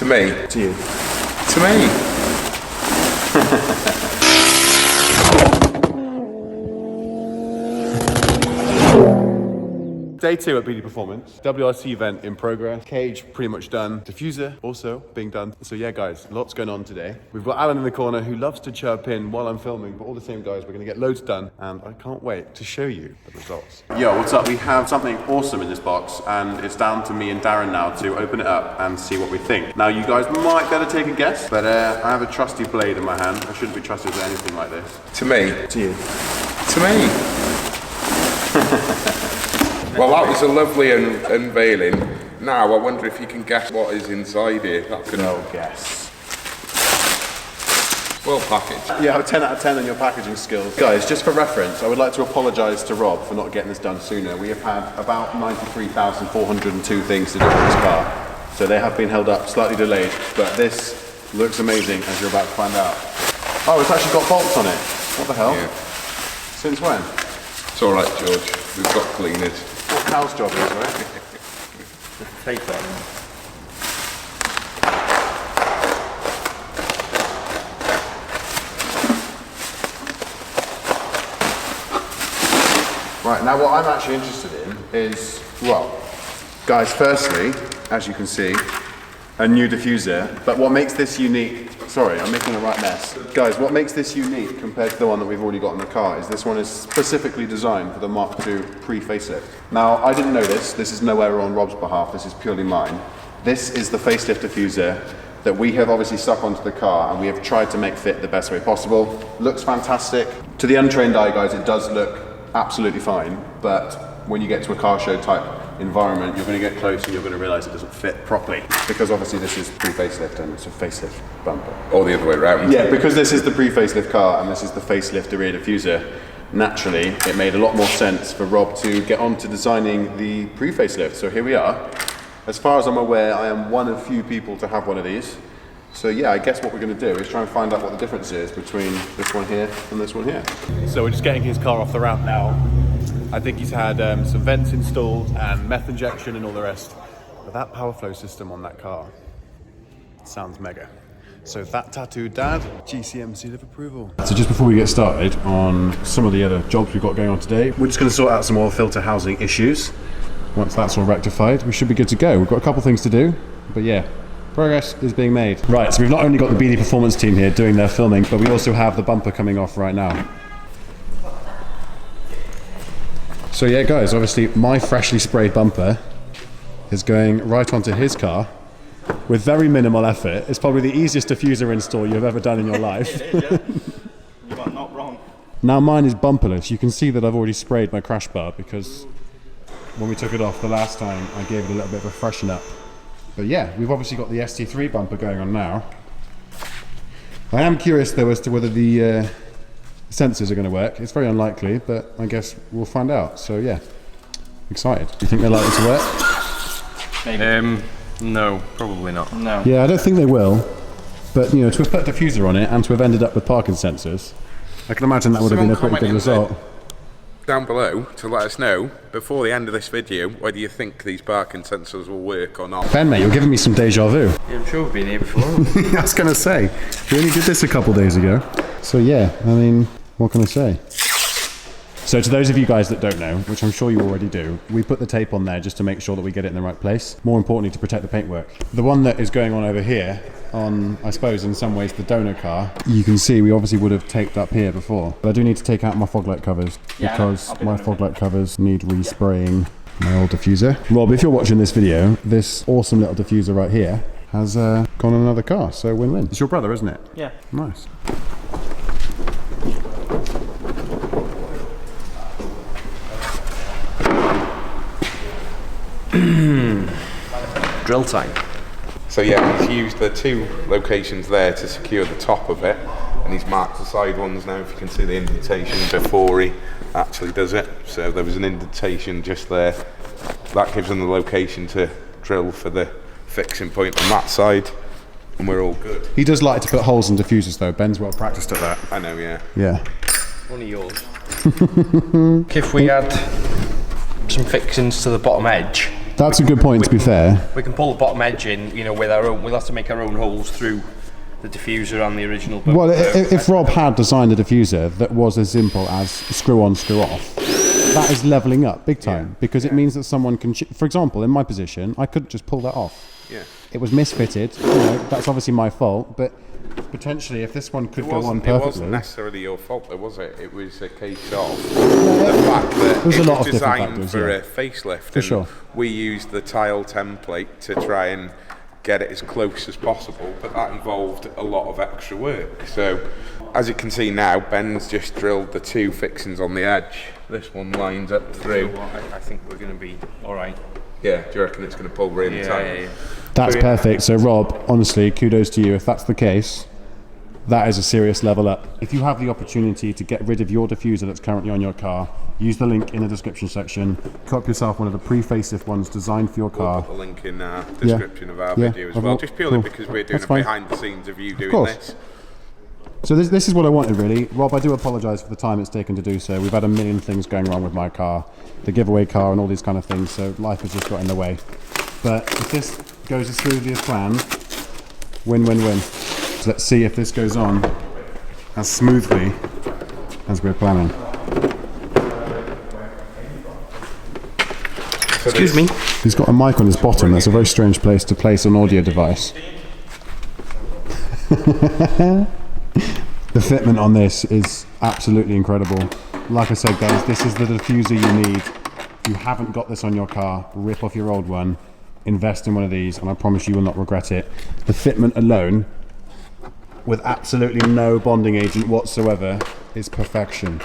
To me. To you. To me. Day 2 at BD Performance. WRC event in progress. Cage pretty much done. Diffuser also being done. So yeah, guys, lots going on today. We've got Alan in the corner who loves to chirp in while I'm filming, but all the same, guys, we're going to get loads done, and I can't wait to show you the results. Yo, what's up? We have something awesome in this box, and it's down to me and Darren now to open it up and see what we think. Now, you guys might better take a guess, but I have a trusty blade in my hand. I shouldn't be trusted with anything like this. To me. To you. To me. Well, that was a lovely unveiling. Now, I wonder if you can guess what is inside here. That can No guess. Well packaged. Yeah, 10 out of 10 on your packaging skills. Guys, just for reference, I would like to apologise to Rob for not getting this done sooner. We have had about 93,402 things to do with this car. So they have been held up, slightly delayed, but this looks amazing, as you're about to find out. Oh, it's actually got bolts on it. What the hell? Yeah. Since when? It's all right, George. We've got cleaners. What Cal's job is, right? Take that. Right, now what I'm actually interested in is, well, guys, firstly, as you can see, a new diffuser, but what makes this unique, sorry, I'm making a right mess. Guys, what makes this unique compared to the one that we've already got in the car is this one is specifically designed for the Mk2 pre-facelift. Now, I didn't know this is nowhere on Rob's behalf, this is purely mine. This is the facelift diffuser that we have obviously stuck onto the car and we have tried to make fit the best way possible. Looks fantastic. To the untrained eye, guys, it does look absolutely fine, but when you get to a car show type environment, you're going to get close and you're going to realise it doesn't fit properly. Because obviously this is pre-facelift and it's a facelift bumper. Or the other way around. Yeah, because this is the pre-facelift car and this is the facelift rear diffuser, naturally it made a lot more sense for Rob to get on to designing the pre-facelift. So here we are. As far as I'm aware, I am one of few people to have one of these. So yeah, I guess what we're going to do is try and find out what the difference is between this one here and this one here. So we're just getting his car off the ramp now. I think he's had some vents installed and meth injection and all the rest. But that power flow system on that car sounds mega. So that tattooed dad, GCM seal of approval. So just before we get started on some of the other jobs we've got going on today, we're just going to sort out some oil filter housing issues. Once that's all rectified, we should be good to go. We've got a couple things to do, but yeah, progress is being made. Right, so we've not only got the BD Performance team here doing their filming, but we also have the bumper coming off right now. So yeah, guys, obviously my freshly sprayed bumper is going right onto his car with very minimal effort. It's probably the easiest diffuser install you've ever done in your life. It is, yeah. You are not wrong. Now mine is bumperless. You can see that I've already sprayed my crash bar because when we took it off the last time, I gave it a little bit of a freshen up. But yeah, we've obviously got the ST3 bumper going on now. I am curious though as to whether the sensors are going to work. It's very unlikely, but I guess we'll find out. So yeah, excited. Do you think they're likely to work? Maybe. No, probably not. No. Yeah, I don't think they will. But you know, to have put a diffuser on it and to have ended up with parking sensors, I can imagine that would have been a pretty good result. Down below to let us know before the end of this video whether you think these parking sensors will work or not. Ben, mate, you're giving me some deja vu. Yeah, I'm sure we've been here before. I was going to say, we only did this a couple days ago. So yeah, I mean, what can I say? So to those of you guys that don't know, which I'm sure you already do, we put the tape on there just to make sure that we get it in the right place. More importantly, to protect the paintwork. The one that is going on over here, on, I suppose, in some ways, the donor car, you can see we obviously would have taped up here before. But I do need to take out my fog light covers because my fog light covers need respraying my old diffuser. Rob, if you're watching this video, this awesome little diffuser right here has gone on another car, so win-win. It's your brother, isn't it? Yeah. Nice. Drill time. So yeah, he's used the two locations there to secure the top of it, and he's marked the side ones now, if you can see the indentation before he actually does it. So there was an indentation just there. That gives him the location to drill for the fixing point on that side, and we're all good. He does like to put holes in diffusers though. Ben's well practiced at that. I know, yeah. Yeah. One of yours. If we had some fixings to the bottom edge, That's a good point, to be fair. We can pull the bottom edge in, you know, with our own. We'll have to make our own holes through the diffuser on the original bumper. Well, if Rob had designed a diffuser that was as simple as screw on, screw off, that is levelling up big time, because it means that someone can, for example, in my position, I could just pull that off. Yeah. It was misfitted, you know, that's obviously my fault, but potentially if this one could go on perfectly... It wasn't necessarily your fault, though, was it? It was a case of the fact that it was designed for a facelift, for sure. We used the tile template to try and get it as close as possible, but that involved a lot of extra work. So, as you can see now, Ben's just drilled the 2 fixings on the edge. This one lines up through. I think we're going to be all right. Yeah, do you reckon it's going to pull really tight? Yeah. That's perfect. So Rob, honestly, kudos to you. If that's the case, that is a serious level up. If you have the opportunity to get rid of your diffuser that's currently on your car, use the link in the description section. Cut yourself one of the pre-facelift ones designed for your car. We'll put the link in the description of our video as well, just purely because we're doing behind the scenes of you doing this. So this is what I wanted, really. Rob, I do apologise for the time it's taken to do so. We've had a million things going wrong with my car, the giveaway car and all these kind of things, so life has just got in the way. But if this goes as smoothly as planned, win-win-win. So let's see if this goes on as smoothly as we're planning. Excuse me. He's got a mic on his bottom. That's a very strange place to place an audio device. The fitment on this is absolutely incredible. Like I said, guys, this is the diffuser you need. If you haven't got this on your car, rip off your old one, invest in one of these, and I promise you will not regret it. The fitment alone, with absolutely no bonding agent whatsoever, is perfection.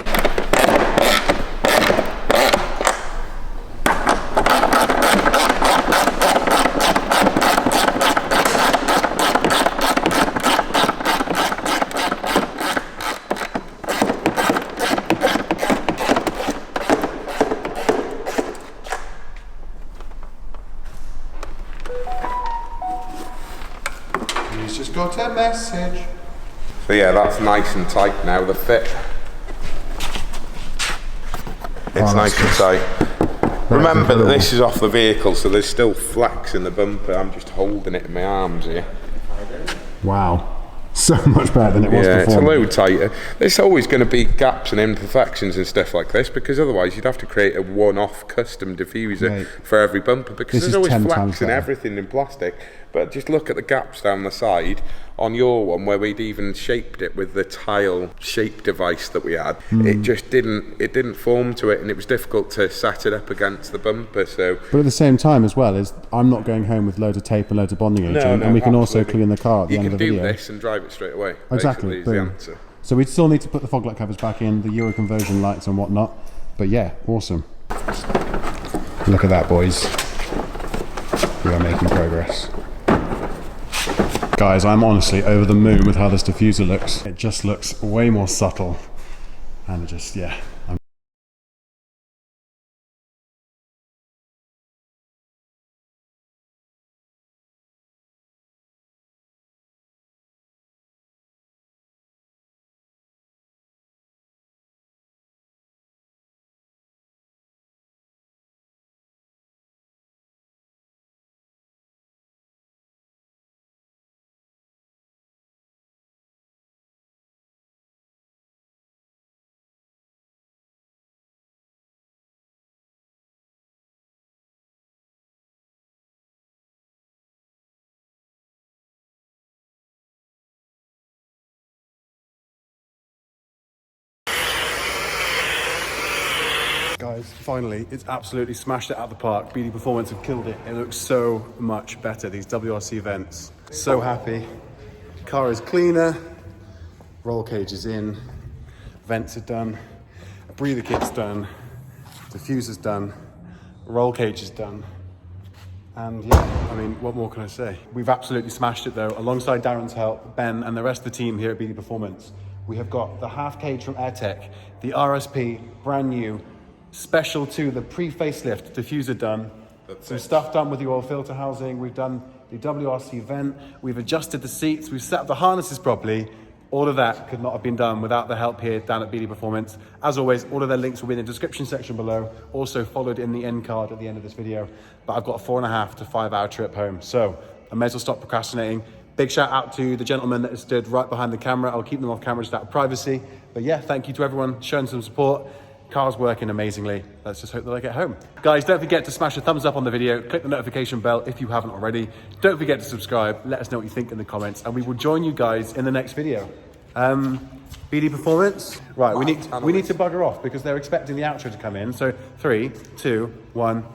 He's just got a message. So yeah, that's nice and tight now, the fit. It's nice and tight. Remember that this is off the vehicle, so there's still flex in the bumper. I'm just holding it in my arms here. Wow. So much better than it was before. Yeah, it's a load tighter. There's always going to be gaps and imperfections and stuff like this, because otherwise you'd have to create a one-off custom diffuser for every bumper, because there's always flex and everything in plastic. But just look at the gaps down the side on your one, where we'd even shaped it with the tile shape device that we had. It just didn't form to it, and it was difficult to set it up against the bumper. So, but at the same time as well, is I'm not going home with loads of tape and loads of bonding agent, and we can also clean the car at the end of the video. You can do this and drive it straight away. Exactly. Is the answer. So we still need to put the fog light covers back in, the Euro conversion lights and whatnot. But yeah, awesome. Look at that, boys. We are making progress. Guys, I'm honestly over the moon with how this diffuser looks. It just looks way more subtle. And it just, yeah. Guys, finally, it's absolutely smashed it out of the park. BD Performance have killed it. It looks so much better, these WRC vents. So happy. Car is cleaner. Roll cage is in. Vents are done. Breather kit's done. Diffuser's done. Roll cage is done. And yeah, I mean, what more can I say? We've absolutely smashed it though. Alongside Darren's help, Ben and the rest of the team here at BD Performance, we have got the half cage from AirTech, the RSP, brand new, special to the pre-facelift diffuser done. Some stuff done with the oil filter housing. We've done the WRC vent. We've adjusted the seats. We've set up the harnesses properly. All of that could not have been done without the help here down at BD Performance. As always, all of their links will be in the description section below, also followed in the end card at the end of this video. But I've got a 4.5 to 5 hour trip home, so I may as well stop procrastinating. Big shout out to the gentleman that stood right behind the camera. I'll keep them off camera just out of privacy. But yeah, thank you to everyone showing some support. Car's working amazingly. Let's just hope that I get home. Guys, don't forget to smash a thumbs up on the video, click the notification bell if you haven't already. Don't forget to subscribe, let us know what you think in the comments, and we will join you guys in the next video. BD Performance. Right, we need to bugger off because they're expecting the outro to come in. So 3, 2, 1.